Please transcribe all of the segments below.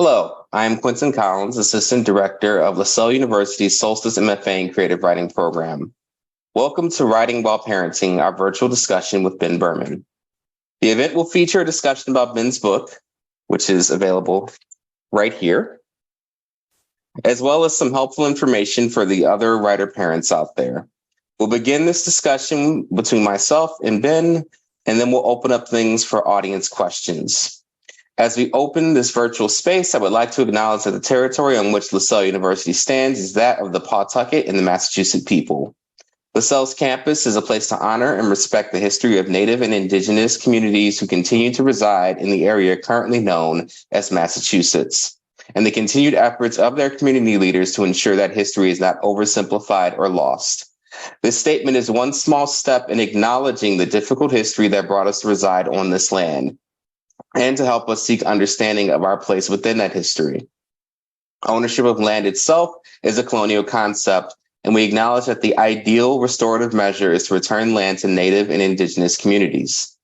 Hello, I'm Quintin Collins, Assistant Director of LaSalle University's Solstice MFA in Creative Writing Program. Welcome to Writing While Parenting, our virtual discussion with Ben Berman. The event will feature a discussion about Ben's book, which is available right here, as well as some helpful information for the other writer parents out there. We'll begin this discussion between myself and Ben, and then we'll open up things for audience questions. As we open this virtual space, I would like to acknowledge that the territory on which LaSalle University stands is that of the Pawtucket and the Massachusetts people. LaSalle's campus is a place to honor and respect the history of Native and Indigenous communities who continue to reside in the area currently known as Massachusetts, and the continued efforts of their community leaders to ensure that history is not oversimplified or lost. This statement is one small step in acknowledging the difficult history that brought us to reside on this land, and to help us seek understanding of our place within that history. Ownership of land itself is a colonial concept, and we acknowledge that the ideal restorative measure is to return land to Native and Indigenous communities.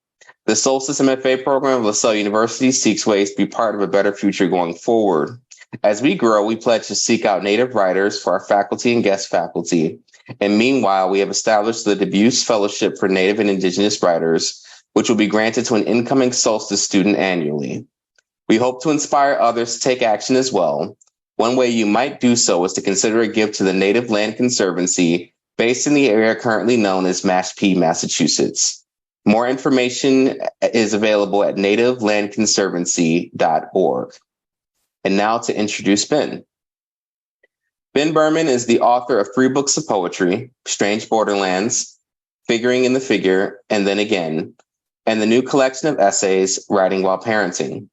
The Solstice MFA program of LaSalle University seeks ways to be part of a better future going forward. As we grow, we pledge to seek out Native writers for our faculty and guest faculty. And meanwhile, we have established the Debuse Fellowship for Native and Indigenous Writers, which will be granted to an incoming Solstice student annually. We hope to inspire others to take action as well. One way you might do so is to consider a gift to the Native Land Conservancy based in the area currently known as Mashpee, Massachusetts. More information is available at nativelandconservancy.org. And now to introduce Ben. Ben Berman is the author of 3 books of poetry, Strange Borderlands, Figuring in the Figure, and Then Again, and the new collection of essays, Writing While Parenting.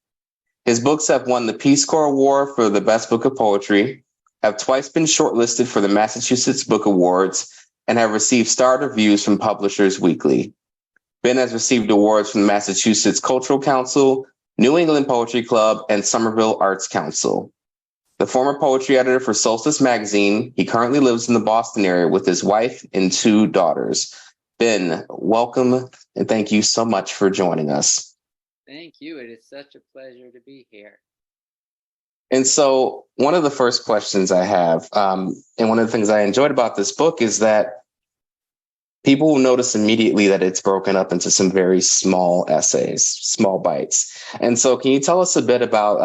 His books have won the Peace Corps Award for the Best Book of Poetry, have twice been shortlisted for the Massachusetts Book Awards, and have received starred reviews from Publishers Weekly. Ben has received awards from the Massachusetts Cultural Council, New England Poetry Club, and Somerville Arts Council. The former poetry editor for Solstice magazine, he currently lives in the Boston area with his wife and 2 daughters. Ben, welcome, and thank you so much for joining us. Thank you. It is such a pleasure to be here. And so one of the first questions I have, and one of the things I enjoyed about this book is that people will notice immediately that it's broken up into some very small essays, small bites. And so can you tell us a bit about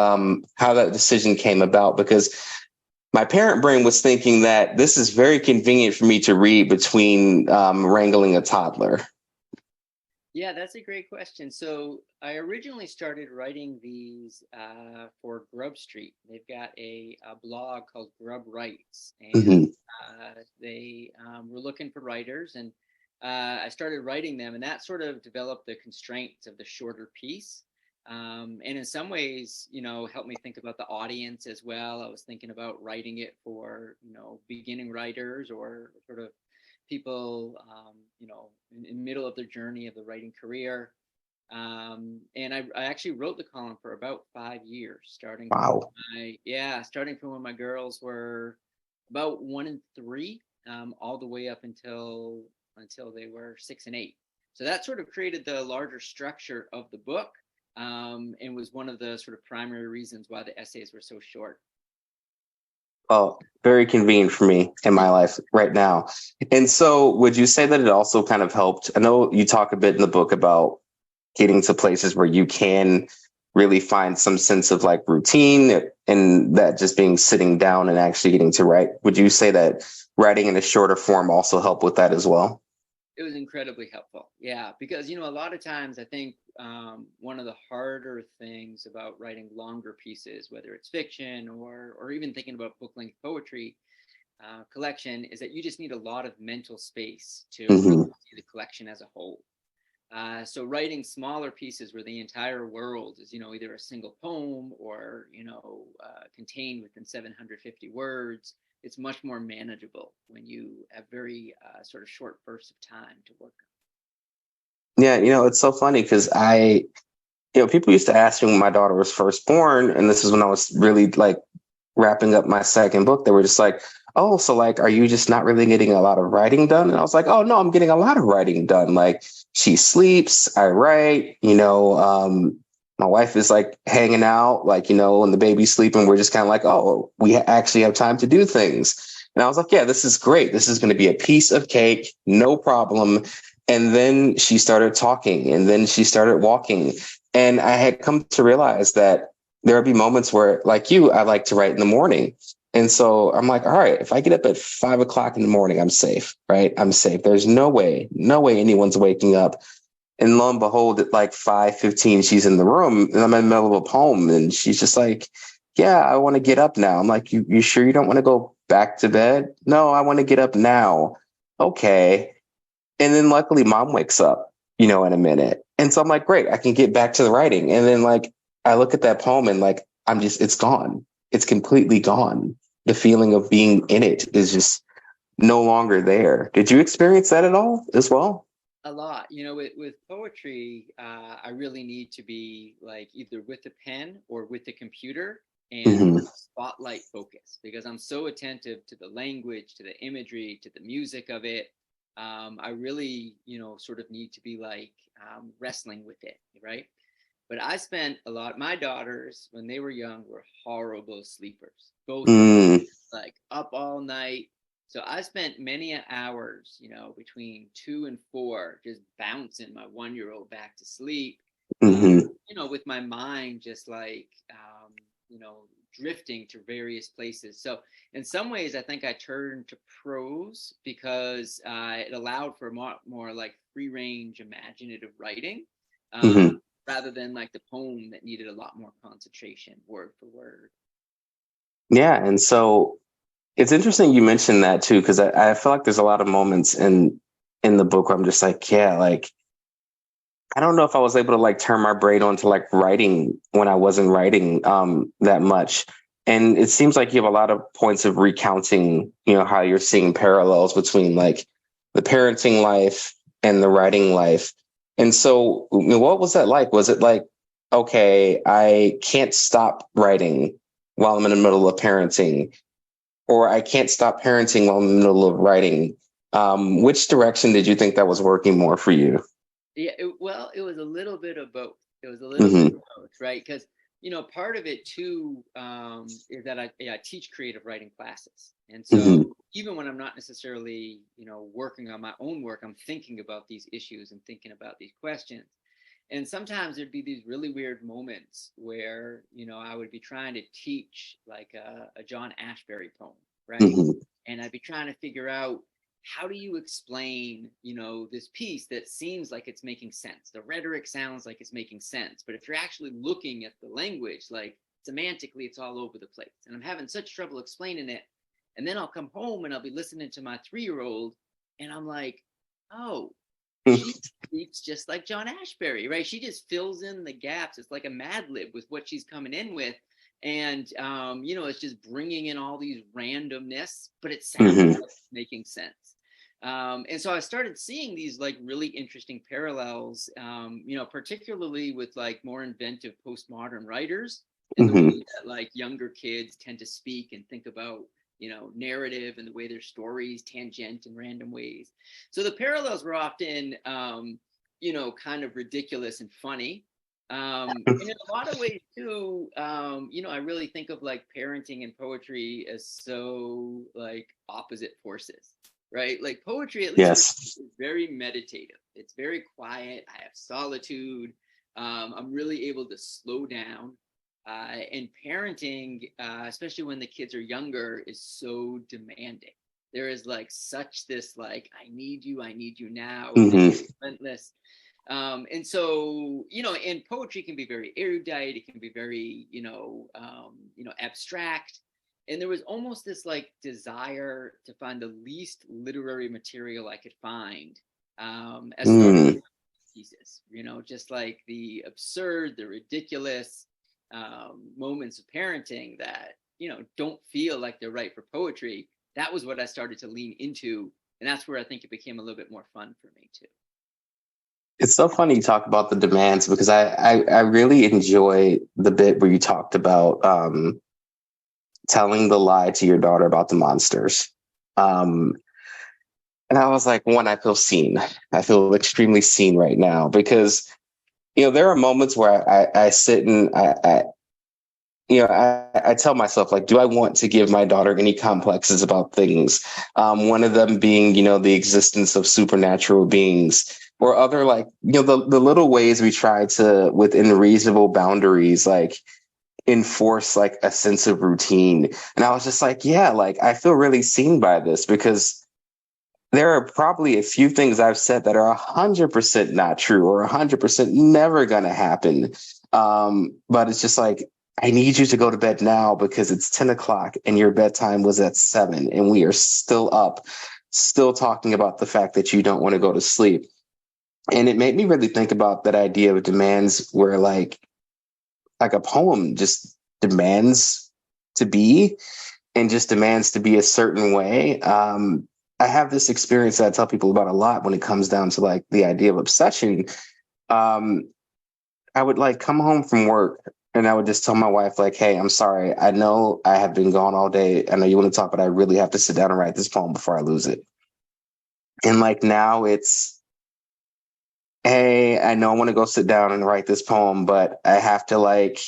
how that decision came about? Because my parent brain was thinking that this is very convenient for me to read between wrangling a toddler. Yeah, that's a great question. So I originally started writing these for Grub Street. They've got a blog called Grub Writes, and they were looking for writers, and I started writing them, and that sort of developed the constraints of the shorter piece. And in some ways, helped me think about the audience as well. I was thinking about writing it for, beginning writers or sort of people, in the middle of their journey of the writing career. And I actually wrote the column for about 5 years, starting Wow. starting from when my girls were about 1 and 3, all the way up until they were 6 and 8. So that sort of created the larger structure of the book. And was one of the sort of primary reasons why the essays were so short. Oh, very convenient for me in my life right now. And so would you say that it also kind of helped? I know you talk a bit in the book about getting to places where you can really find some sense of like routine and that just being sitting down and actually getting to write. Would you say that writing in a shorter form also helped with that as well? It was incredibly helpful. Yeah, because, a lot of times I think one of the harder things about writing longer pieces, whether it's fiction or even thinking about book length poetry collection, is that you just need a lot of mental space to really see the collection as a whole. So writing smaller pieces where the entire world is, either a single poem or, contained within 750 words, it's much more manageable when you have very sort of short bursts of time to work on. Yeah, it's so funny because people used to ask me when my daughter was first born, and this is when I was really like wrapping up my second book. They were just like, oh, so like, are you just not really getting a lot of writing done? And I was like, oh, no, I'm getting a lot of writing done. Like she sleeps, I write, My wife is like hanging out, like, and the baby's sleeping. We're just kind of like, oh, we actually have time to do things. And I was like, yeah, this is great. This is going to be a piece of cake, no problem. And then she started talking, and then she started walking. And I had come to realize that there would be moments where, like you, I like to write in the morning. And so I'm like, all right, if I get up at 5 o'clock in the morning, I'm safe, right? I'm safe. There's no way anyone's waking up. And lo and behold, at like 5:15, she's in the room and I'm in the middle of a poem. And she's just like, yeah, I want to get up now. I'm like, you sure you don't want to go back to bed? No, I want to get up now. Okay. And then luckily mom wakes up, in a minute. And so I'm like, great, I can get back to the writing. And then like, I look at that poem and like, it's gone. It's completely gone. The feeling of being in it is just no longer there. Did you experience that at all as well? A lot, with poetry, I really need to be like either with the pen or with the computer and Hmm. spotlight focus, because I'm so attentive to the language, to the imagery, to the music of it. I really, sort of need to be like wrestling with it, right? But I spent a lot. My daughters, when they were young, were horrible sleepers, both of them, Mm, like up all night. So I spent many hours, between 2 and 4, just bouncing my 1-year-old back to sleep, hmm. with my mind just like, drifting to various places. So in some ways, I think I turned to prose because it allowed for more like free range, imaginative writing. Um, Hmm. rather than like the poem that needed a lot more concentration, word for word. Yeah. And so it's interesting you mentioned that too, because I feel like there's a lot of moments in the book where I'm just like, yeah, like I don't know if I was able to like turn my brain on to like writing when I wasn't writing that much. And it seems like you have a lot of points of recounting, how you're seeing parallels between like the parenting life and the writing life. And so what was that like? Was it like, okay, I can't stop writing while I'm in the middle of parenting, or I can't stop parenting while I'm in the middle of writing? Which direction did you think that was working more for you? Yeah, well, it was a little bit of both. It was a little bit of Hmm. both, right? Because part of it too is that I teach creative writing classes, and so Hmm. even when I'm not necessarily working on my own work, I'm thinking about these issues and thinking about these questions. And sometimes there'd be these really weird moments where I would be trying to teach like a John Ashbery poem, right? Hmm. And I'd be trying to figure out, how do you explain this piece that seems like it's making sense? The rhetoric sounds like it's making sense, but if you're actually looking at the language, like semantically it's all over the place, and I'm having such trouble explaining it. And then I'll come home and I'll be listening to my 3-year-old, and I'm like, oh, she speaks just like John Ashbery, right? She just fills in the gaps. It's like a Mad Lib with what she's coming in with. And, it's just bringing in all these randomness, but it sounds Hmm. like it's making sense. And so I started seeing these like really interesting parallels, particularly with like more inventive postmodern writers and the way Hmm. that like younger kids tend to speak and think about, narrative and the way their stories tangent in random ways. So the parallels were often, kind of ridiculous and funny. And in a lot of ways too, I really think of like parenting and poetry as so like opposite forces, right? Like poetry, at least for me, Yes. is very meditative. It's very quiet. I have solitude. I'm really able to slow down. And parenting, especially when the kids are younger, is so demanding. There is like such this like, I need you now, and it's Hmm. relentless. And so, and poetry can be very erudite. It can be very, abstract. And there was almost this like desire to find the least literary material I could find, as sort of Mm. pieces, just like the absurd, the ridiculous moments of parenting that, don't feel like they're right for poetry. That was what I started to lean into. And that's where I think it became a little bit more fun for me too. It's so funny you talk about the demands because I really enjoy the bit where you talked about telling the lie to your daughter about the monsters. Um, and I was like, one, I feel seen. I feel extremely seen right now because there are moments where I sit and I tell myself, like, do I want to give my daughter any complexes about things? One of them being, the existence of supernatural beings, or other, like, the little ways we try to, within reasonable boundaries, like enforce like a sense of routine. And I was just like, yeah, like I feel really seen by this, because there are probably a few things I've said that are 100% not true, or 100% never going to happen. But it's just like, I need you to go to bed now because it's 10 o'clock and your bedtime was at 7 and we are still up, still talking about the fact that you don't want to go to sleep. And it made me really think about that idea of demands, where like a poem just demands to be, and just demands to be a certain way. I have this experience that I tell people about a lot when it comes down to like the idea of obsession. Um, I would like come home from work and I would just tell my wife, like, hey, I'm sorry. I know I have been gone all day. I know you want to talk, but I really have to sit down and write this poem before I lose it. And like now it's, hey, I know I want to go sit down and write this poem, but I have to like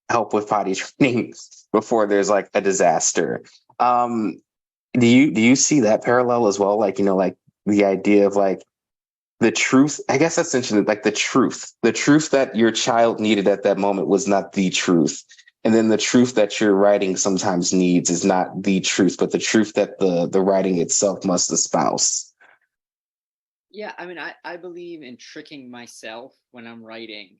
help with potty training before there's like a disaster. Um, do you see that parallel as well? Like, like the idea of like the truth, I guess essentially like the truth that your child needed at that moment was not the truth. And then the truth that your writing sometimes needs is not the truth, but the truth that the writing itself must espouse. Yeah, I mean, I believe in tricking myself when I'm writing,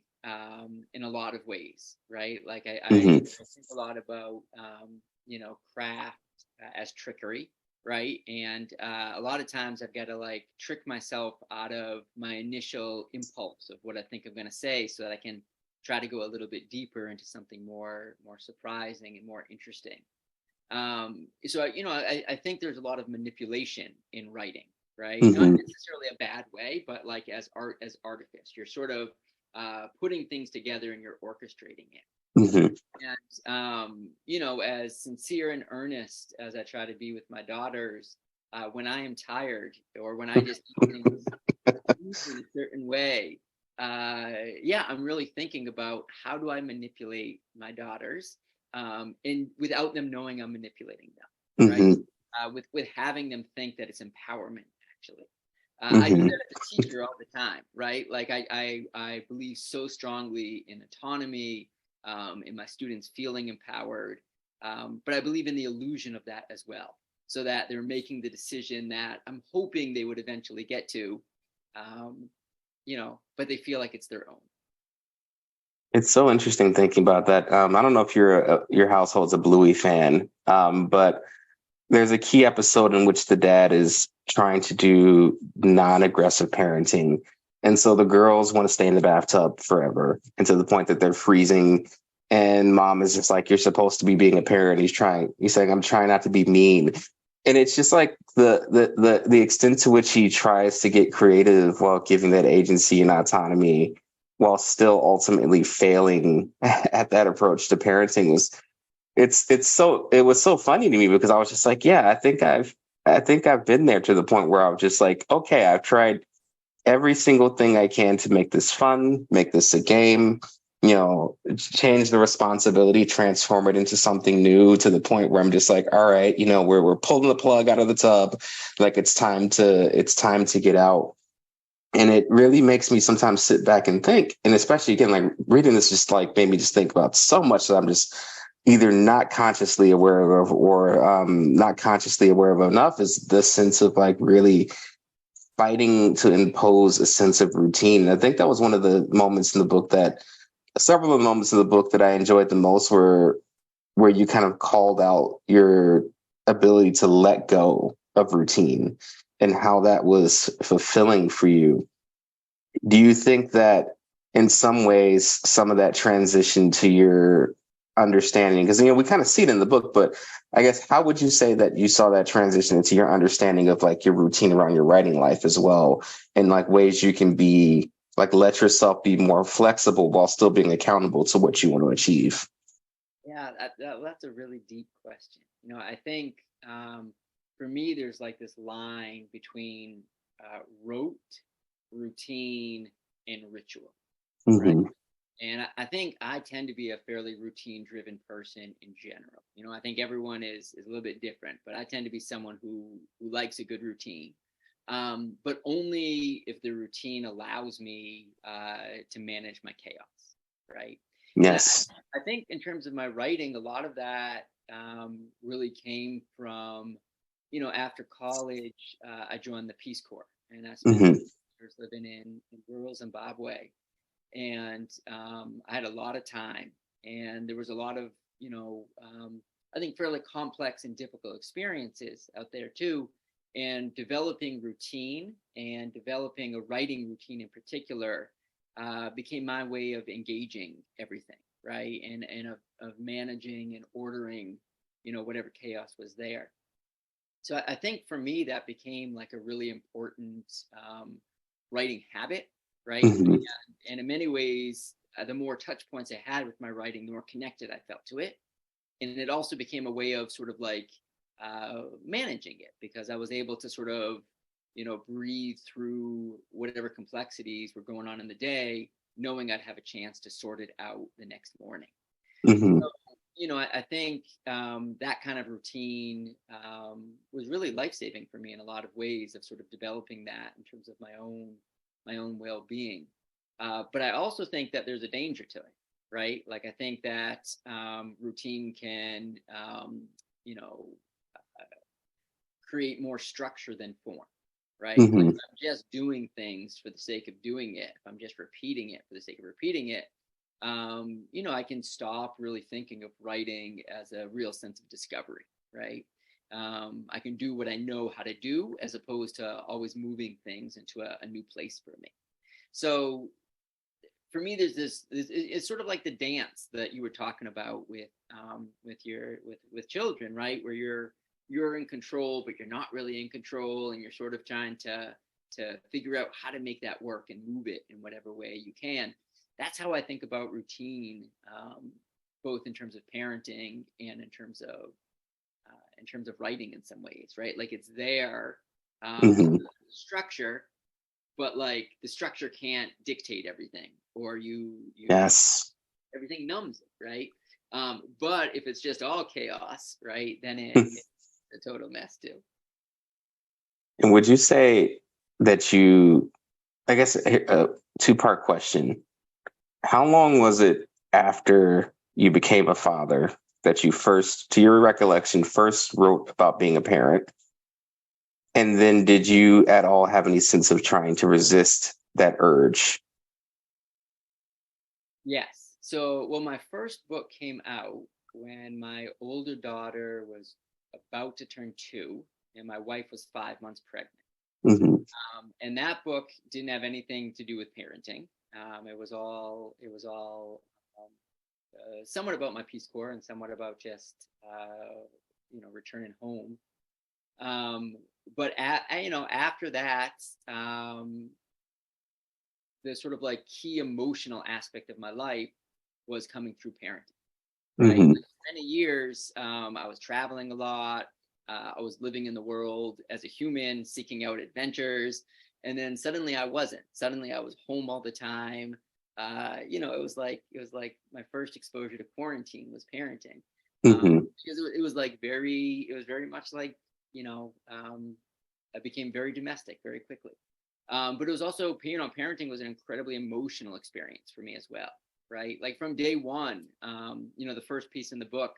in a lot of ways, right? Like Hmm. I think a lot about, craft as trickery, right? And a lot of times I've got to like trick myself out of my initial impulse of what I think I'm going to say, so that I can try to go a little bit deeper into something more surprising and more interesting. So I think there's a lot of manipulation in writing, right? Not Hmm. necessarily a bad way, but like as artifice, you're sort of putting things together and you're orchestrating it. Hmm. And as sincere and earnest as I try to be with my daughters, when I am tired or when I just do things in a certain way, yeah, I'm really thinking about how do I manipulate my daughters, and without them knowing I'm manipulating them, right? Hmm. With having them think that it's empowerment, actually. I do Hmm. that as a teacher all the time, right? Like I believe so strongly in autonomy, in my students feeling empowered, but I believe in the illusion of that as well, so that they're making the decision that I'm hoping they would eventually get to, um, but they feel like it's their own. It's so interesting thinking about that. I don't know if your household's a Bluey fan, but there's a key episode in which the dad is trying to do non-aggressive parenting. And so the girls want to stay in the bathtub forever, and to the point that they're freezing. And mom is just like, you're supposed to be being a parent. He's saying, I'm trying not to be mean. And it's just like the extent to which he tries to get creative while giving that agency and autonomy, while still ultimately failing at that approach to parenting, it was so funny to me, because I was just like, yeah, I think I've been there, to the point where I was just like, okay, I've tried every single thing I can to make this fun, make this a game, change the responsibility, transform it into something new, to the point where I'm just like, all right, we're pulling the plug out of the tub, like it's time to get out. And it really makes me sometimes sit back and think, and especially again, like reading this just like made me just think about so much that I'm just either not consciously aware of, or not consciously aware of enough, is this sense of like really fighting to impose a sense of routine. And I think that was one of the moments in the book that several of the moments of the book that I enjoyed the most were where you kind of called out your ability to let go of routine and how that was fulfilling for you. Do you think that in some ways, some of that transition to your understanding, because we kind of see it in the book, but I guess how would you say that you saw that transition into your understanding of like your routine around your writing life as well, and like ways you can be like let yourself be more flexible while still being accountable to what you want to achieve? Yeah, that's a really deep question. I think, for me, there's like this line between rote, routine, and ritual. right? Hmm. And I think I tend to be a fairly routine driven person in general. I think everyone is a little bit different, but I tend to be someone who likes a good routine. But only if the routine allows me to manage my chaos, right? And Yes. I think in terms of my writing, a lot of that really came from, after college, I joined the Peace Corps and I spent Hmm. years living in rural Zimbabwe. And I had a lot of time, and there was a lot of, I think fairly complex and difficult experiences out there too. And developing routine and developing a writing routine in particular became my way of engaging everything, right? And of managing and ordering, whatever chaos was there. So I think for me that became like a really important writing habit, right? Hmm. And in many ways, the more touch points I had with my writing, the more connected I felt to it. And it also became a way of sort of like managing it, because I was able to sort of, breathe through whatever complexities were going on in the day, knowing I'd have a chance to sort it out the next morning. Hmm. So, I think that kind of routine was really life saving for me in a lot of ways, of sort of developing that in terms of my own well being. But I also think that there's a danger to it, right? Like I think that routine can, you know, create more structure than form, right? Like Hmm. if I'm just doing things for the sake of doing it, if I'm just repeating it for the sake of repeating it, I can stop really thinking of writing as a real sense of discovery, right? I can do what I know how to do as opposed to always moving things into a new place for me. So for me, there's this. It's sort of like the dance that you were talking about with children, right? Where you're in control, but you're not really in control, and you're sort of trying to figure out how to make that work and move it in whatever way you can. That's how I think about routine, both in terms of parenting and in terms of writing in some ways, right? Like it's there, Hmm. structure, but like the structure can't dictate everything, or you Yes. everything numbs it, right? But if it's just all chaos, right, then it's a total mess too. And would you say that you, I guess, a two-part question. How long was it after you became a father that you first, to your recollection, first wrote about being a parent? And then did you at all have any sense of trying to resist that urge? Yes. So, well, my first book came out when my older daughter was about to turn 2, and my wife was 5 months pregnant. Hmm. And that book didn't have anything to do with parenting. It was all somewhat about my Peace Corps and somewhat about just returning home. Um, but after that, the sort of like key emotional aspect of my life was coming through parenting, right? Hmm. Like for many years, I was traveling a lot. I was living in the world as a human, seeking out adventures, and then suddenly I wasn't. Suddenly I was home all the time. It was like my first exposure to quarantine was parenting, Hmm. because it was very much like I became very domestic very quickly. But it was also, parenting was an incredibly emotional experience for me as well, right? Like from day one, the first piece in the book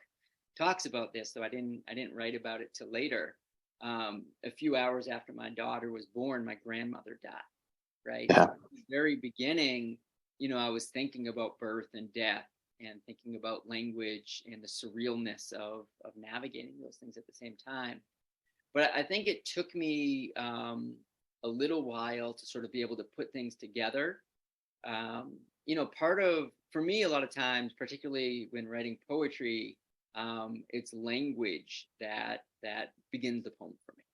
talks about this, though I didn't write about it till later. A few hours after my daughter was born, my grandmother died, right? So Yeah. at the very beginning, I was thinking about birth and death and thinking about language and the surrealness of navigating those things at the same time. But I think it took me a little while to sort of be able to put things together. Part of, for me, a lot of times, particularly when writing poetry, it's language that begins the poem for me.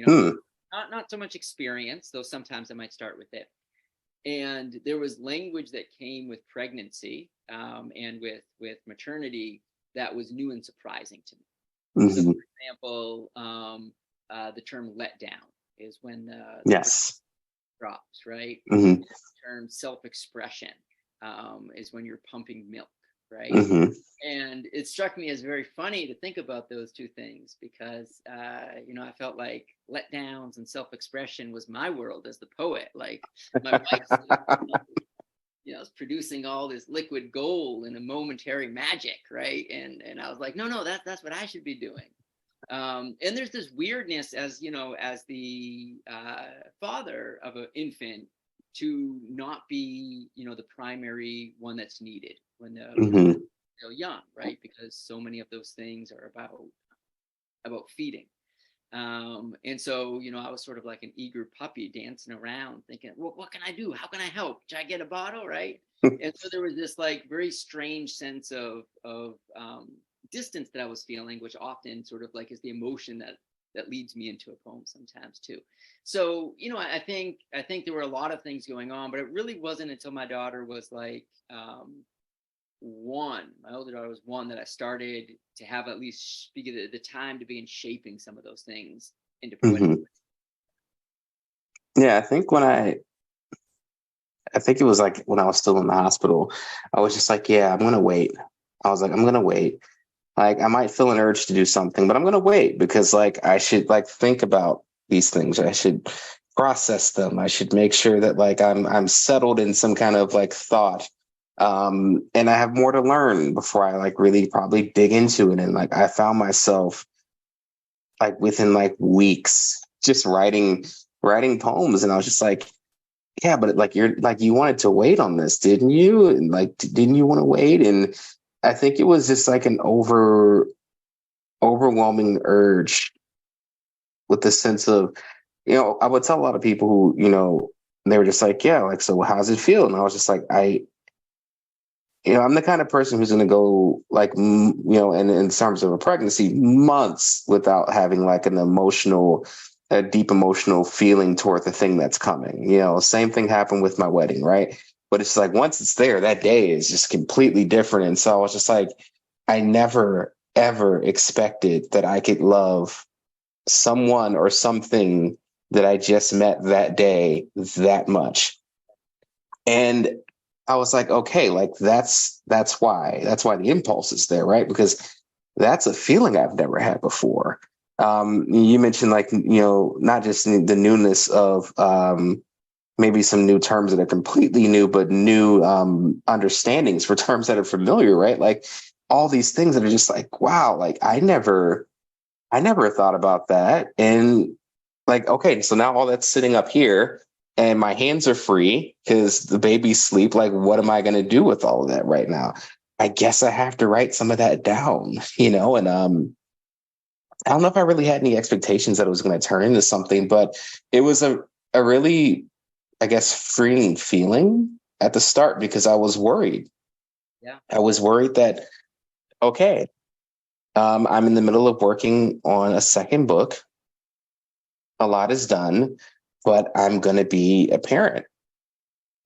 Hmm. Not so much experience, though sometimes I might start with it. And there was language that came with pregnancy, and with maternity, that was new and surprising to me. So, Hmm. for example, the term "let down" is when the Yes. drops, right? Hmm. The term self-expression. is when you're pumping milk, right? Mm-hmm. And it struck me as very funny to think about those two things because, I felt like letdowns and self-expression was my world as the poet. Like my wife, is producing all this liquid gold in a momentary magic, right? And I was like, no, that's what I should be doing. And there's this weirdness as the father of an infant to not be, the primary one that's needed when the Mm-hmm. still young, right? Because so many of those things are about feeding. And so, I was sort of like an eager puppy dancing around thinking, well, what can I do? How can I help? Should I get a bottle? Right. And so there was this like very strange sense of distance that I was feeling, which often sort of like is the emotion that leads me into a poem sometimes too. So, I think there were a lot of things going on, but it really wasn't until my daughter was like, my older daughter was one, that I started to have at least speak of the time to begin shaping some of those things into poetic. Mm-hmm. Yeah, I think it was like when I was still in the hospital, I was just like, yeah, I'm gonna wait. I was like, I'm gonna wait. Like I might feel an urge to do something, but I'm gonna wait because like I should like think about these things. I should process them. I should make sure that like I'm settled in some kind of like thought. And I have more to learn before I like really probably dig into it. And like I found myself like within like weeks just writing poems, and I was just like, yeah, but like you're like you wanted to wait on this, didn't you? And like, didn't you want to wait? And I think it was just like an overwhelming urge with the sense of, I would tell a lot of people who, they were just like, yeah, like, so how's it feel? And I was just like, I'm the kind of person who's going to go like, in terms of a pregnancy, months without having like a deep emotional feeling toward the thing that's coming. Same thing happened with my wedding, right? But it's like once it's there, that day is just completely different. And so I was just like, I never, ever expected that I could love someone or something that I just met that day that much. And I was like, okay, like that's why the impulse is there, right? Because that's a feeling I've never had before. You mentioned like, not just the newness of maybe some new terms that are completely new, but new understandings for terms that are familiar, right? Like all these things that are just like, wow, like I never thought about that. And like, okay, so now all that's sitting up here and my hands are free because the baby's sleep. Like, what am I going to do with all of that right now? I guess I have to write some of that down, and I don't know if I really had any expectations that it was going to turn into something, but it was a really, I guess, freeing feeling at the start because I was worried. Yeah. I was worried that, okay, I'm in the middle of working on a second book. A lot is done, but I'm going to be a parent.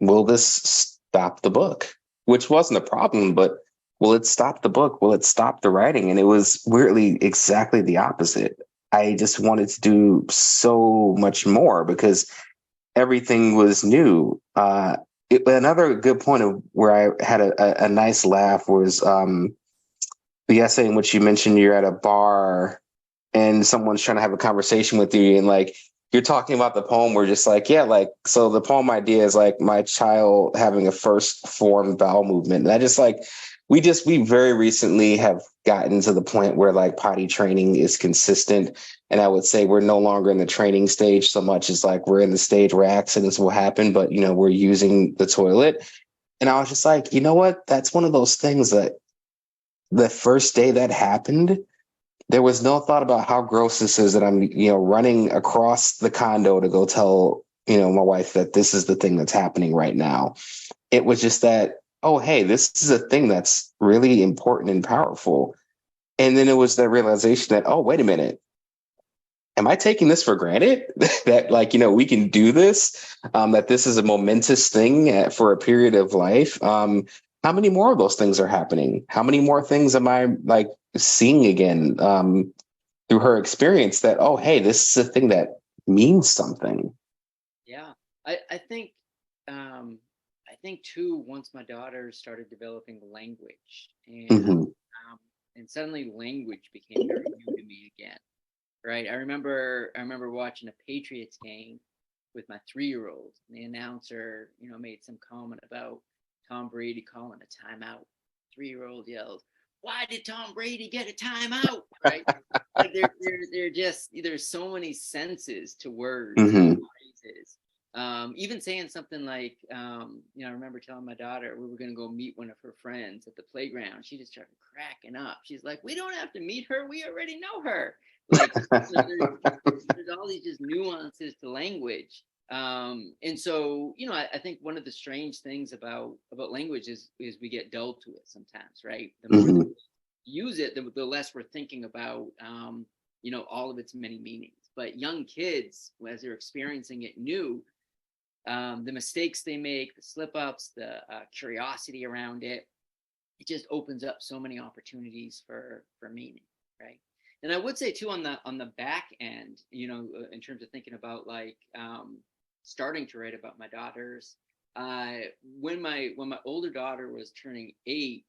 Will this stop the book? Which wasn't a problem, but will it stop the book? Will it stop the writing? And it was weirdly exactly the opposite. I just wanted to do so much more because everything was new. Another good point of where I had a nice laugh was the essay in which you mentioned you're at a bar and someone's trying to have a conversation with you and like you're talking about the poem, we're just like, yeah, like, so the poem idea is like my child having a first formed bowel movement. And I just like, we very recently have gotten to the point where like potty training is consistent. And I would say we're no longer in the training stage so much as like we're in the stage where accidents will happen, but we're using the toilet. And I was just like, you know what? That's one of those things that the first day that happened, there was no thought about how gross this is that I'm, running across the condo to go tell, my wife that this is the thing that's happening right now. It was just that, oh, hey, this is a thing that's really important and powerful. And then it was the realization that, oh, wait a minute. Am I taking this for granted that like, we can do this, that this is a momentous thing for a period of life? How many more of those things are happening? How many more things am I like seeing again through her experience that, oh, hey, this is a thing that means something? Yeah. I think um, I think too, once my daughter started developing language, Hmm. and suddenly language became very new to me again. Right. I remember watching a Patriots game with my 3-year-old, and the announcer, made some comment about Tom Brady calling a timeout. 3-year-old yelled, "Why did Tom Brady get a timeout?" Right? Like they're just there's so many senses to words and Hmm. phrases. Even saying something like, I remember telling my daughter we were going to go meet one of her friends at the playground. She just started cracking up. She's like, "We don't have to meet her. We already know her." Like, there's all these just nuances to language. And so, I think one of the strange things about language is we get dulled to it sometimes, right? The more that Hmm. we use it, the less we're thinking about, all of its many meanings. But young kids, as they're experiencing it new, the mistakes they make, the slip ups, the curiosity around it just opens up so many opportunities for meaning, right? And I would say too, on the back end, in terms of thinking about like starting to write about my daughters, uh, when my older daughter was turning 8,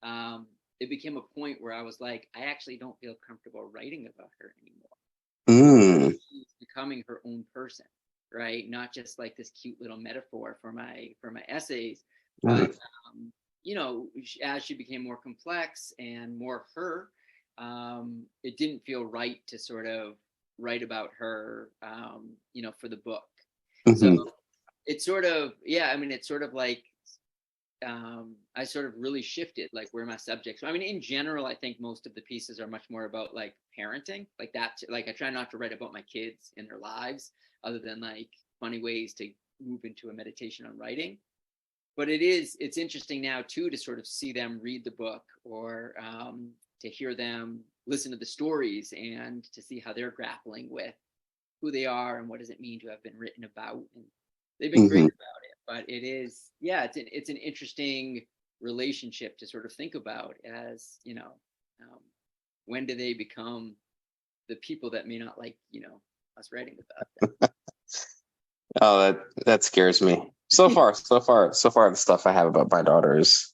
um, it became a point where I was like, I actually don't feel comfortable writing about her anymore because Mm. she's becoming her own person, right? Not just like this cute little metaphor for my essays, but Mm. as she became more complex and more her, it didn't feel right to sort of write about her, for the book. So Hmm. it's sort of, yeah, I mean, it's sort of like, I sort of really shifted like where my subjects. I mean, in general, I think most of the pieces are much more about like parenting, like that. Like I try not to write about my kids and their lives, other than like funny ways to move into a meditation on writing. But it's interesting now too to sort of see them read the book, or to hear them listen to the stories and to see how they're grappling with who they are and what does it mean to have been written about. And they've been great Hmm. about it, but yeah, it's an interesting relationship to sort of think about as, um, when do they become the people that may not like, us writing about them. Oh, that scares me. So far, the stuff I have about my daughter is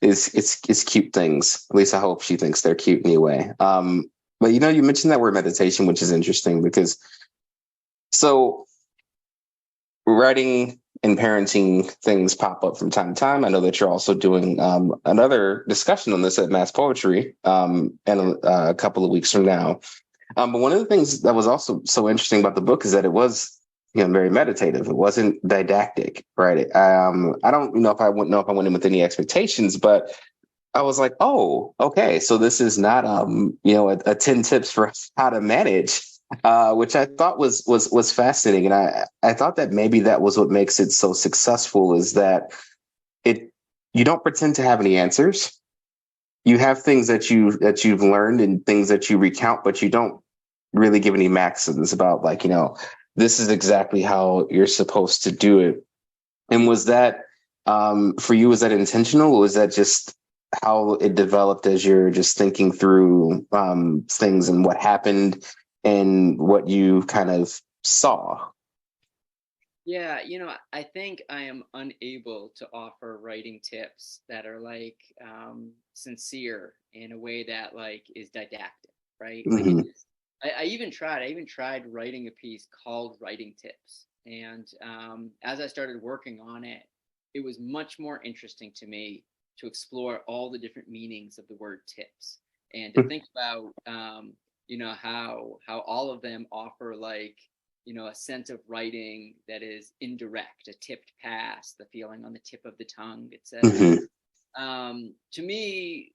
it's cute things. At least I hope she thinks they're cute anyway. But you mentioned that word meditation, which is interesting because so writing and parenting things pop up from time to time. I know that you're also doing another discussion on this at Mass Poetry in a couple of weeks from now. But one of the things that was also so interesting about the book is that it was, very meditative. It wasn't didactic, right? I don't know if I wouldn't know if I went in with any expectations, but I was like, oh, okay. So this is not, a 10 tips for how to manage, which I thought was fascinating. And I thought that maybe that was what makes it so successful is that it, you don't pretend to have any answers. You have things that you've learned and things that you recount, but you don't really give any maxims about like, this is exactly how you're supposed to do it. And was that for you, was that intentional or was that just how it developed as you're just thinking through things and what happened and what you kind of saw? Yeah, I think I am unable to offer writing tips that are like sincere in a way that like is didactic, right? Like it Hmm. is. I even tried writing a piece called Writing Tips, and as I started working on it, it was much more interesting to me to explore all the different meanings of the word tips and to think about, how all of them offer like, a sense of writing that is indirect, a tipped pass, the feeling on the tip of the tongue, etc. Hmm. To me,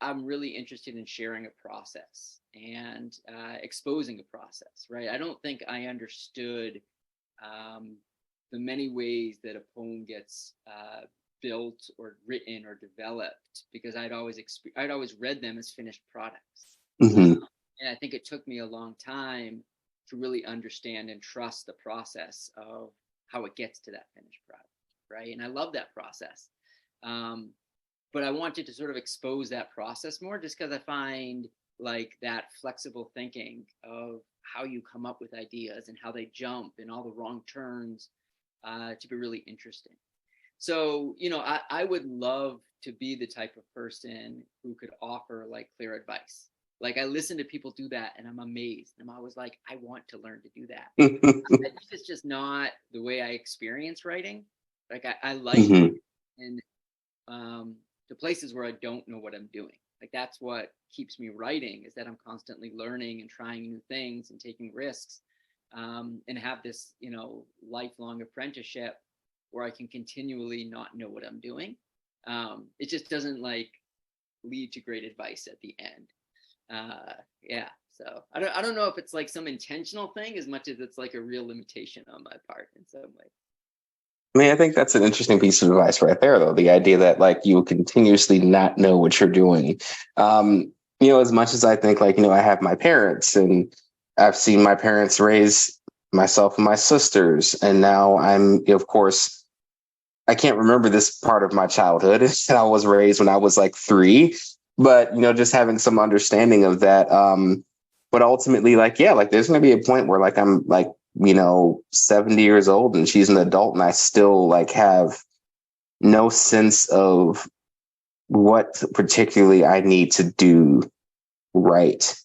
I'm really interested in sharing a process and exposing a process, right? I don't think I understood um, the many ways that a poem gets built or written or developed because I'd always read them as finished products, Hmm. and I think it took me a long time to really understand and trust the process of how it gets to that finished product, right? And I love that process. Um, but I wanted to sort of expose that process more just because I find like that flexible thinking of how you come up with ideas and how they jump and all the wrong turns to be really interesting. So, I would love to be the type of person who could offer like clear advice. Like I listen to people do that and I'm amazed. I'm always like, I want to learn to do that. I think it's just not the way I experience writing. Like I like Mhm. in the places where I don't know what I'm doing. Like that's what keeps me writing is that I'm constantly learning and trying new things and taking risks, and have this lifelong apprenticeship where I can continually not know what I'm doing. It just doesn't like lead to great advice at the end. Yeah. So I don't know if it's like some intentional thing as much as it's like a real limitation on my part in some way. I mean, I think that's an interesting piece of advice right there, though. The idea that like you continuously not know what you're doing. As much as I think like, I have my parents and I've seen my parents raise myself and my sisters. And now of course, I can't remember this part of my childhood. I was raised when I was like 3, but just having some understanding of that. But ultimately, like, yeah, like there's going to be a point where like I'm like 70 years old and she's an adult, and I still like have no sense of what particularly I need to do right.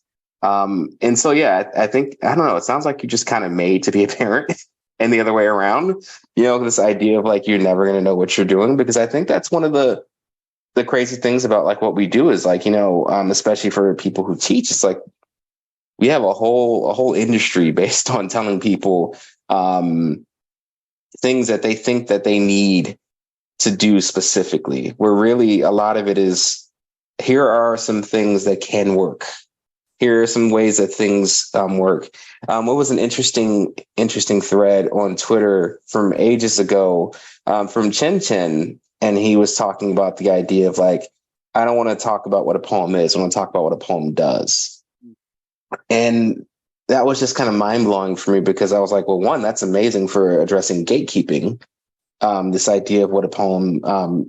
And so, yeah, I think, I don't know, it sounds like you're just kind of made to be a parent and the other way around, this idea of like, you're never going to know what you're doing, because I think that's one of the crazy things about like what we do is like, especially for people who teach, it's like, we have a whole industry based on telling people, things that they think that they need to do specifically, where really a lot of it is, here are some things that can work. Here are some ways that things work. What was an interesting thread on Twitter from ages ago, from Quintin, and he was talking about the idea of like, I don't want to talk about what a poem is. I want to talk about what a poem does. And that was just kind of mind blowing for me, because I was like, well, one, that's amazing for addressing gatekeeping, this idea of what a poem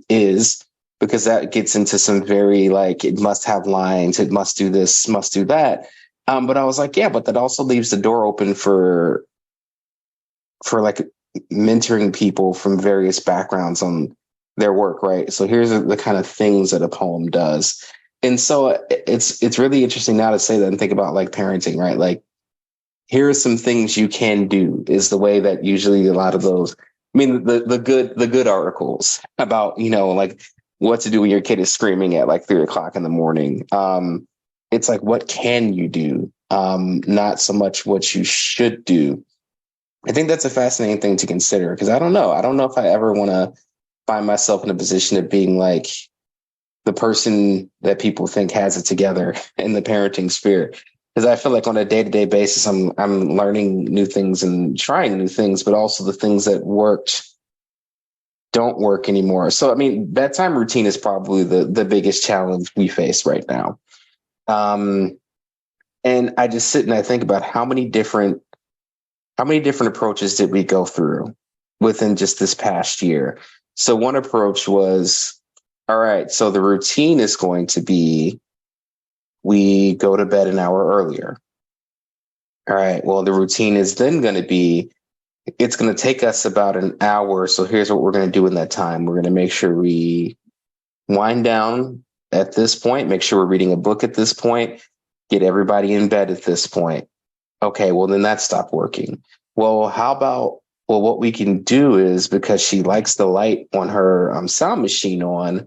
is, because that gets into some very like, it must have lines, it must do this, must do that. But I was like, yeah, but that also leaves the door open for like mentoring people from various backgrounds on their work, right? So here's the kind of things that a poem does. And so it's really interesting now to say that and think about like parenting, right? Like, here are some things you can do, is the way that usually a lot of those, I mean, the good articles about, like what to do when your kid is screaming at like 3 o'clock in the morning. It's like, what can you do? Not so much what you should do. I think that's a fascinating thing to consider, because I don't know. I don't know if I ever want to find myself in a position of being like the person that people think has it together in the parenting sphere. Because I feel like on a day-to-day basis, I'm learning new things and trying new things, but also the things that worked don't work anymore. So I mean, bedtime routine is probably the biggest challenge we face right now. Um, and I just sit and I think about how many different approaches did we go through within just this past year. So one approach was, all right, so the routine is going to be, we go to bed an hour earlier. All right, well, the routine is then going to be, it's going to take us about an hour. So here's what we're going to do in that time. We're going to make sure we wind down at this point, make sure we're reading a book at this point, get everybody in bed at this point. Okay, well, then that stopped working. Well, how about, well, what we can do is, because she likes the light on her sound machine on,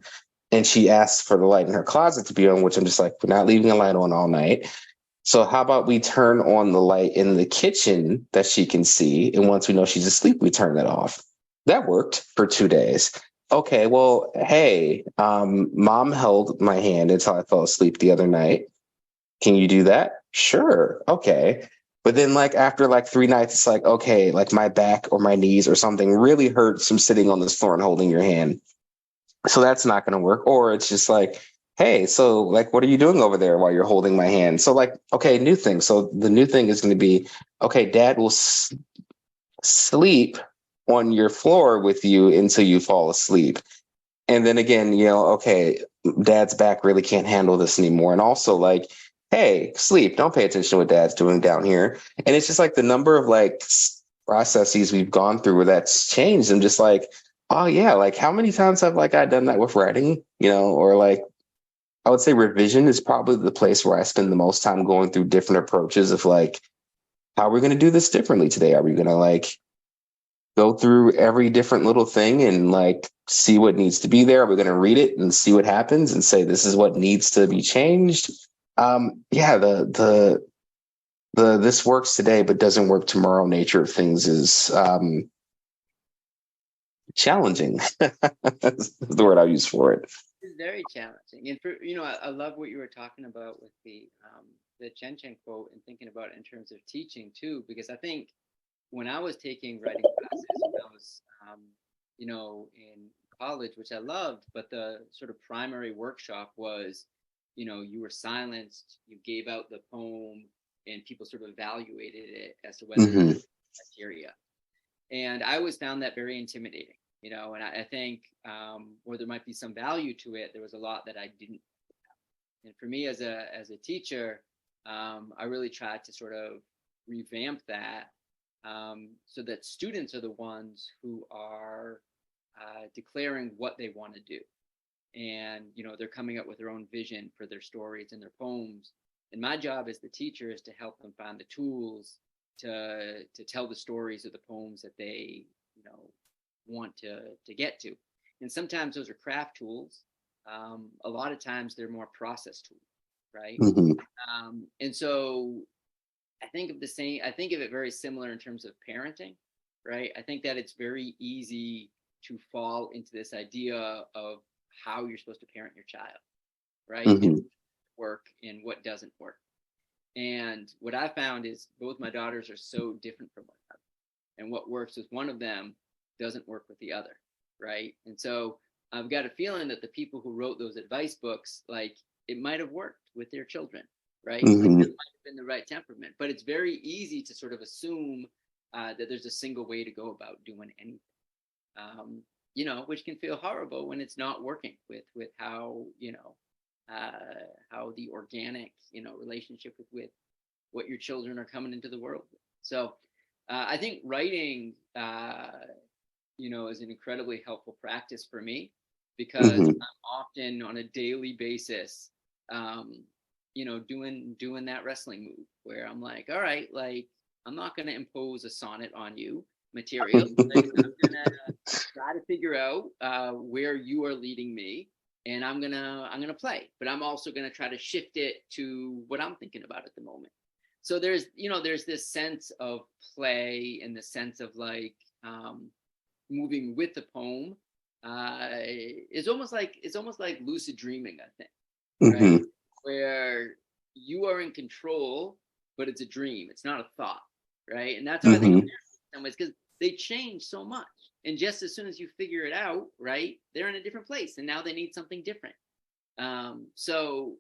and she asks for the light in her closet to be on, which I'm just like, we're not leaving a light on all night. So how about we turn on the light in the kitchen that she can see, and once we know she's asleep, we turn that off. That worked for 2 days. Okay, well, hey, mom held my hand until I fell asleep the other night. Can you do that? Sure. Okay. But then like after like 3 nights, it's like, okay, like my back or my knees or something really hurts from sitting on this floor and holding your hand. So that's not going to work. Or it's just like, hey, so like, what are you doing over there while you're holding my hand? So like, okay, new thing. So the new thing is going to be, okay, dad will sleep on your floor with you until you fall asleep. And then again, okay, dad's back really can't handle this anymore. And also like, hey, sleep, don't pay attention to what dad's doing down here. And it's just like the number of like processes we've gone through where that's changed. I'm just like, Oh yeah, like how many times have like I done that with writing, or like I would say revision is probably the place where I spend the most time going through different approaches of like, how are we going to do this differently today? Are we going to like go through every different little thing and like see what needs to be there? Are we going to read it and see what happens and say this is what needs to be changed? Yeah, the this works today but doesn't work tomorrow nature of things is challenging. That's the word I use for it. It's very challenging. And for, I love what you were talking about with the Chen Chen quote and thinking about it in terms of teaching too, because I think when I was taking writing classes, when I was, in college, which I loved, but the sort of primary workshop was, you were silenced, you gave out the poem, and people sort of evaluated it as to whether Mm-hmm. criteria. And I always found that very intimidating, and I think where there might be some value to it, there was a lot that I didn't. And for me as a teacher, I really tried to sort of revamp that so that students are the ones who are declaring what they want to do. And, they're coming up with their own vision for their stories and their poems. And my job as the teacher is to help them find the tools to tell the stories of the poems that they, want to get to. And sometimes those are craft tools. A lot of times they're more process tools, right? Mm-hmm. And so I think of it very similar in terms of parenting, right? I think that it's very easy to fall into this idea of how you're supposed to parent your child, right? Mm-hmm. And work and what doesn't work. And what I found is both my daughters are so different from one another. And what works with one of them doesn't work with the other, right? And so I've got a feeling that the people who wrote those advice books, like it might have worked with their children, right? Like Mm-hmm. that might have been the right temperament. But it's very easy to sort of assume that there's a single way to go about doing anything. Which can feel horrible when it's not working with how how the organic relationship with what your children are coming into the world with. So I think writing is an incredibly helpful practice for me because Mm-hmm. I'm often on a daily basis doing that wrestling move where I'm like, all right, like I'm not going to impose a sonnet on you material. Like, I'm gonna try to figure out where you are leading me, and I'm gonna play. But I'm also gonna try to shift it to what I'm thinking about at the moment. So there's this sense of play and the sense of like moving with the poem. It's almost like lucid dreaming, I think, right? Mm-hmm. Where you are in control, but it's a dream. It's not a thought, right? And that's how I think of Mm-hmm. parents in some ways because they change so much. And just as soon as you figure it out, right, they're in a different place, and now they need something different. So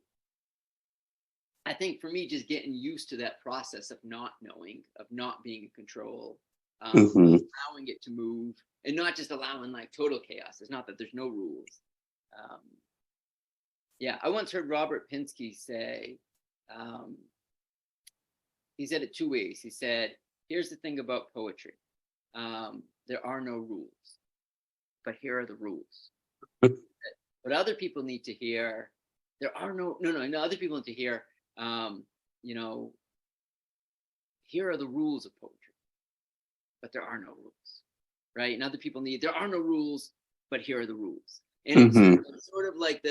I think for me, just getting used to that process of not knowing, of not being in control, Mm-hmm. allowing it to move, and not just allowing like total chaos. It's not that there's no rules. Um, yeah, I once heard Robert Pinsky say, um, he said it two ways. He said, "Here's the thing about poetry: there are no rules, but here are the rules." But other people need to hear, there are no. Other people need to hear, um, you know, here are the rules of poetry, but there are no rules, right? And other people need, there are no rules, but here are the rules. And Mm-hmm. it's sort of like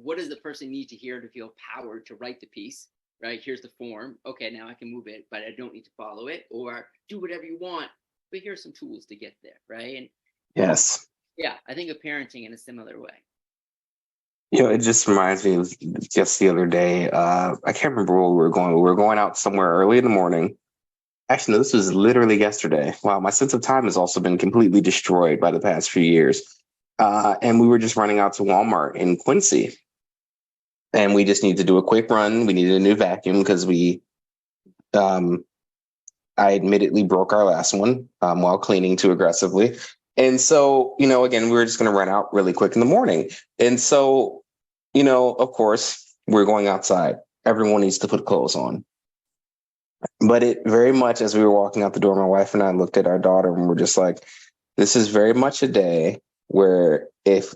what does the person need to hear to feel powered to write the piece, right? Here's the form. Okay, now I can move it, but I don't need to follow it or do whatever you want. But here's some tools to get there, right? And Yes. yeah, I think of parenting in a similar way. It just reminds me of just the other day. I can't remember where we were going. We were going out somewhere early in the morning. Actually, no, this was literally yesterday. Wow, my sense of time has also been completely destroyed by the past few years. And we were just running out to Walmart in Quincy. And we just needed to do a quick run. We needed a new vacuum because um, I admittedly broke our last one while cleaning too aggressively. And so, again, we were just going to run out really quick in the morning. And so, of course, we're going outside. Everyone needs to put clothes on. But it very much, as we were walking out the door, my wife and I looked at our daughter and we're just like, This is very much a day where if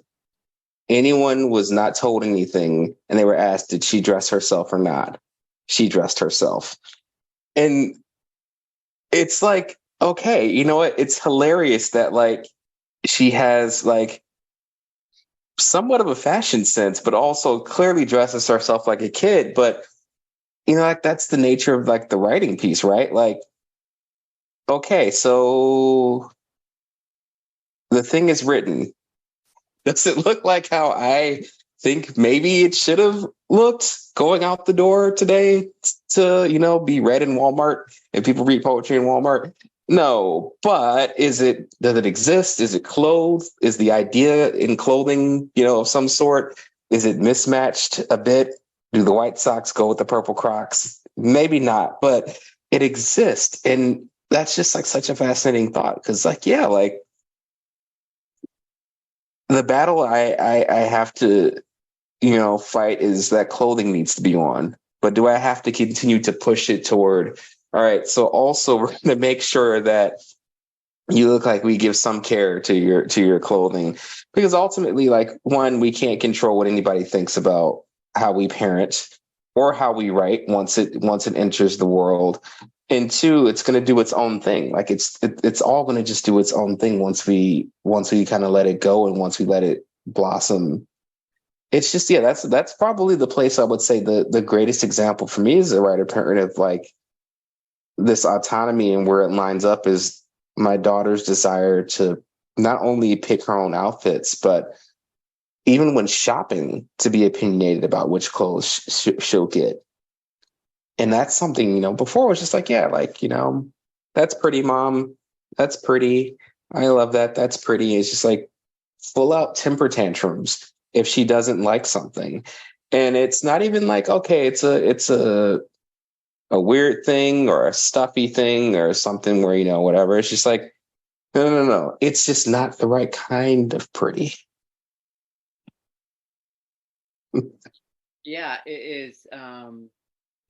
anyone was not told anything and they were asked, did she dress herself or not? She dressed herself. And it's like, okay, you know what? It's hilarious that like she has like somewhat of a fashion sense, but also clearly dresses herself like a kid. But you know, like that's the nature of like the writing piece, right? Like, okay, so the thing is written. Does it look like how I think maybe it should have looked going out the door today to, you know, be read in Walmart and people read poetry in Walmart? No, but does it exist? Is it clothed? Is the idea in clothing, you know, of some sort? Is it mismatched a bit? Do the White Sox go with the purple Crocs? Maybe not, but it exists. And that's just like such a fascinating thought because, like, yeah, like the battle I have to, you know, fight is that clothing needs to be on. But do I have to continue to push it toward, all right, so also we're gonna make sure that you look like we give some care to your clothing. Because ultimately, like one, we can't control what anybody thinks about how we parent or how we write once it enters the world. And two, it's going to do its own thing. Like it's all going to just do its own thing once we kind of let it go and once we let it blossom. It's just, yeah, that's probably the place I would say the greatest example for me as a writer parent of like this autonomy and where it lines up is my daughter's desire to not only pick her own outfits, but even when shopping, to be opinionated about which clothes she'll get. And that's something, you know, before it was just like, yeah, like, you know, that's pretty, mom. That's pretty. I love that. That's pretty. It's just like full out temper tantrums if she doesn't like something. And it's not even like, okay, it's a weird thing or a stuffy thing or something where, you know, whatever. It's just like, no. It's just not the right kind of pretty. Yeah, it is.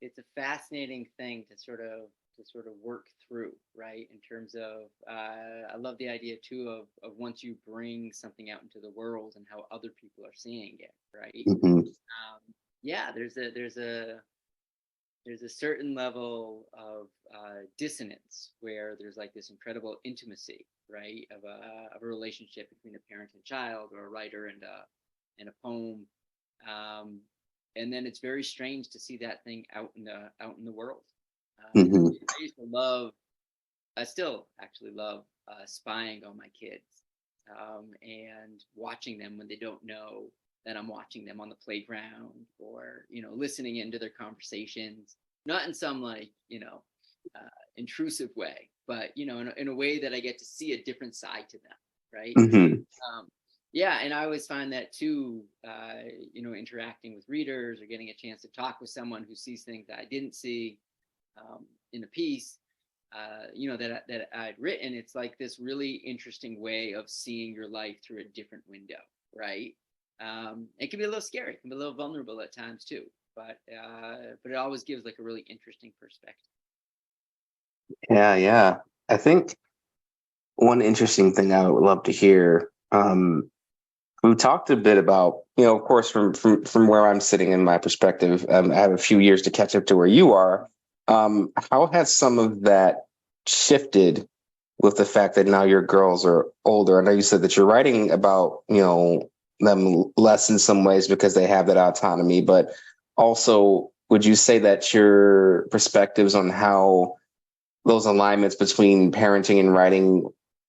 It's a fascinating thing to sort of work through, right? In terms of, I love the idea too of once you bring something out into the world and how other people are seeing it, right? Mhm. Yeah, there's a certain level of dissonance where there's like this incredible intimacy, right, of a relationship between a parent and child, or a writer and a poem, um, and then it's very strange to see that thing out in the world. Mhm. I used to love, I still actually love spying on my kids, and watching them when they don't know that I'm watching them on the playground, or listening into their conversations, not in some like intrusive way, but in a way that I get to see a different side to them, right? Mhm. Um, yeah, and I always find that too, interacting with readers or getting a chance to talk with someone who sees things that I didn't see, in a piece, that I'd written. It's like this really interesting way of seeing your life through a different window, right? It can be a little scary, it can be a little vulnerable at times too, but it always gives like a really interesting perspective. Yeah. I think one interesting thing I would love to hear. We talked a bit about, you know, of course, from where I'm sitting in my perspective, I have a few years to catch up to where you are. How has some of that shifted with the fact that now your girls are older? I know you said that you're writing about, you know, them less in some ways because they have that autonomy, but also, would you say that your perspectives on how those alignments between parenting and writing,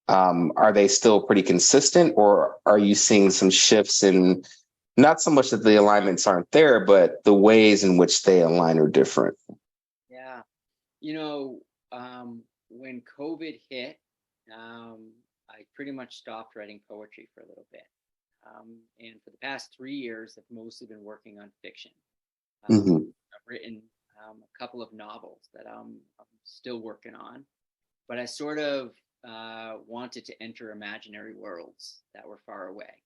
are they still pretty consistent, or are you seeing some shifts in not so much that the alignments aren't there, but the ways in which they align are different? Yeah. You know, when COVID hit, I pretty much stopped writing poetry for a little bit. And for the past 3 years, I've mostly been working on fiction. Hmm. I've written a couple of novels that I'm still working on, but I sort of wanted to enter imaginary worlds that were far away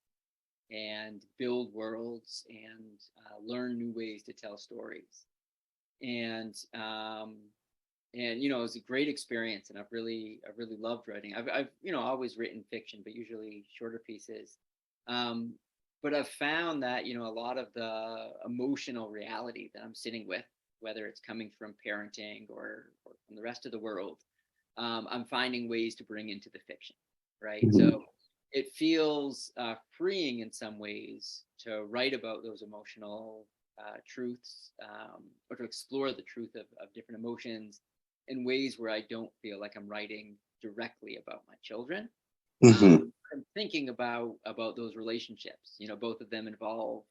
and build worlds and learn new ways to tell stories. And and it was a great experience, and I really loved writing. I've always written fiction, but usually shorter pieces. Um, but I've found that a lot of the emotional reality that I'm sitting with, whether it's coming from parenting or from the rest of the world, I'm finding ways to bring into the fiction, right? Mhm. So it feels freeing in some ways to write about those emotional truths, or to explore the truth of different emotions in ways where I don't feel like I'm writing directly about my children. Mhm. I'm thinking about those relationships. Both of them involve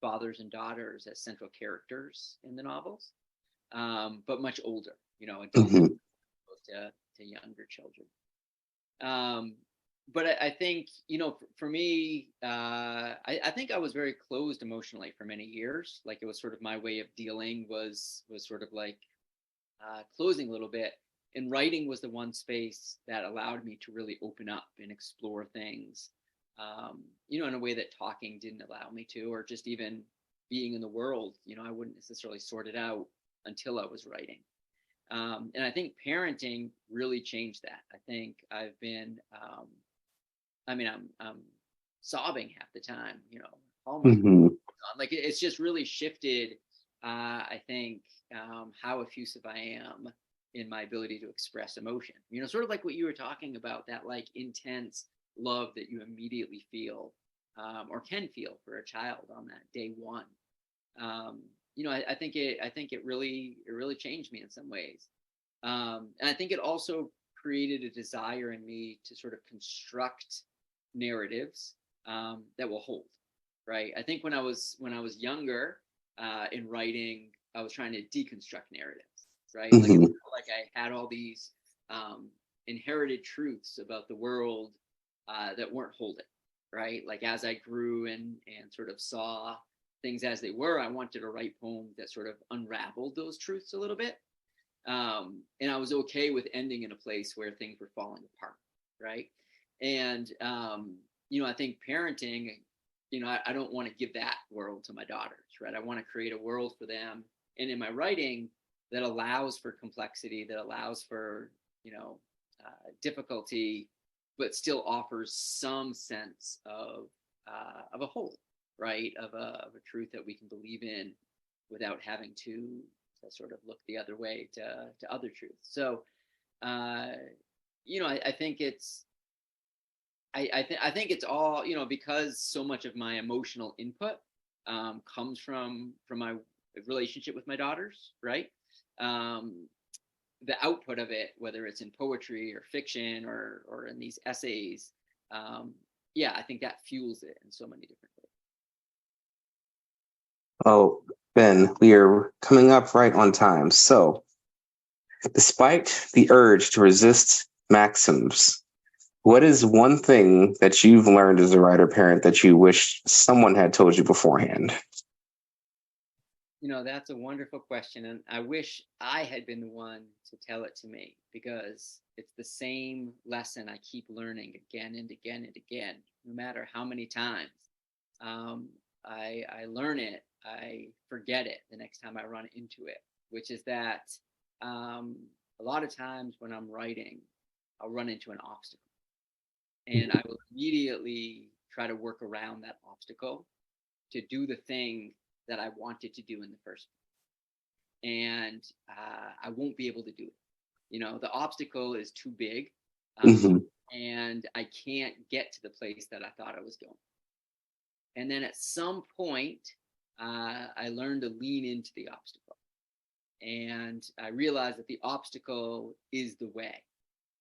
fathers and daughters as central characters in the novels, but much older. Adults Mhm. opposed to younger children. Um, but I think for me, I think I was very closed emotionally for many years. Like it was sort of my way of dealing was sort of like closing a little bit. And writing was the one space that allowed me to really open up and explore things, in a way that talking didn't allow me to, or just even being in the world. I wouldn't necessarily sort it out until I was writing. And I think parenting really changed that. I think I've been, I'm sobbing half the time, almost Mhm. like it's just really shifted. I think how effusive I am in my ability to express emotion. Sort of like what you were talking about, that like intense love that you immediately feel, or can feel for a child on that day one. I think it really changed me in some ways. And I think it also created a desire in me to sort of construct narratives that will hold. Right. I think when I was younger, in writing, I was trying to deconstruct narratives. Right. Like it Mhm. felt like I had all these um, inherited truths about the world that weren't holding. Right. Like as I grew and sort of saw things as they were, I wanted to write poems that sort of unraveled those truths a little bit. And I was okay with ending in a place where things were falling apart, right? And I think parenting, I don't want to give that world to my daughters, right? I want to create a world for them, and in my writing that allows for complexity, that allows for difficulty, but still offers some sense of a whole, right? Of a truth that we can believe in without having to sort of look the other way to other truths. So, uh, I think I think it's all because so much of my emotional input comes from my relationship with my daughters, right? Um, the output of it, whether it's in poetry or fiction or in these essays, um, yeah, I think that fuels it in so many different ways. Oh, Ben, we are coming up right on time. So, despite the urge to resist maxims, what is one thing that you've learned as a writer parent that you wish someone had told you beforehand? That's a wonderful question. And I wish I had been the one to tell it to me, because it's the same lesson I keep learning again and again and again, no matter how many times um, I learn it, I forget it the next time I run into it, which is that um, a lot of times when I'm writing, I'll run into an obstacle, and I will immediately try to work around that obstacle to do the thing that I wanted to do in the first place. And I won't be able to do it. The obstacle is too big, um, Mhm. and I can't get to the place that I thought I was going. And then at some point, I learned to lean into the obstacle. And I realized that the obstacle is the way,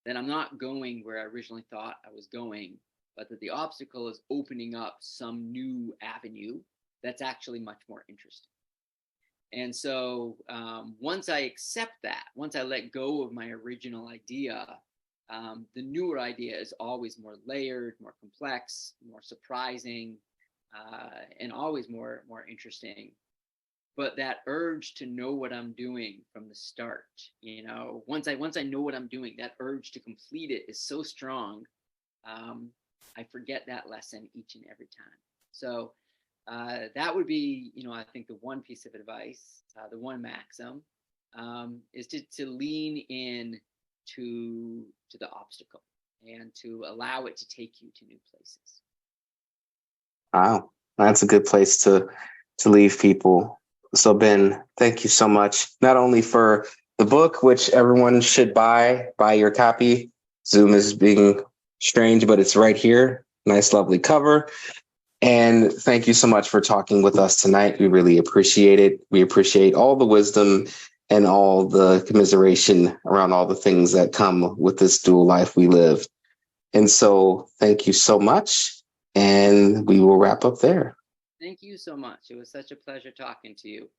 that I'm not going where I originally thought I was going, but that the obstacle is opening up some new avenue that's actually much more interesting. And so once I accept that, once I let go of my original idea, the newer idea is always more layered, more complex, more surprising, and always more interesting. But that urge to know what I'm doing from the start, once I know what I'm doing, that urge to complete it is so strong. Um, I forget that lesson each and every time. So that would be, I think the one piece of advice, the one maxim. is to lean in to the obstacle and to allow it to take you to new places. Wow, that's a good place to leave people. So Ben, thank you so much, not only for the book, which everyone should buy your copy. Zoom is being strange, but it's right here. Nice, lovely cover. And thank you so much for talking with us tonight. We really appreciate it. We appreciate all the wisdom and all the commiseration around all the things that come with this dual life we live. And so thank you so much. And we will wrap up there. Thank you so much. It was such a pleasure talking to you.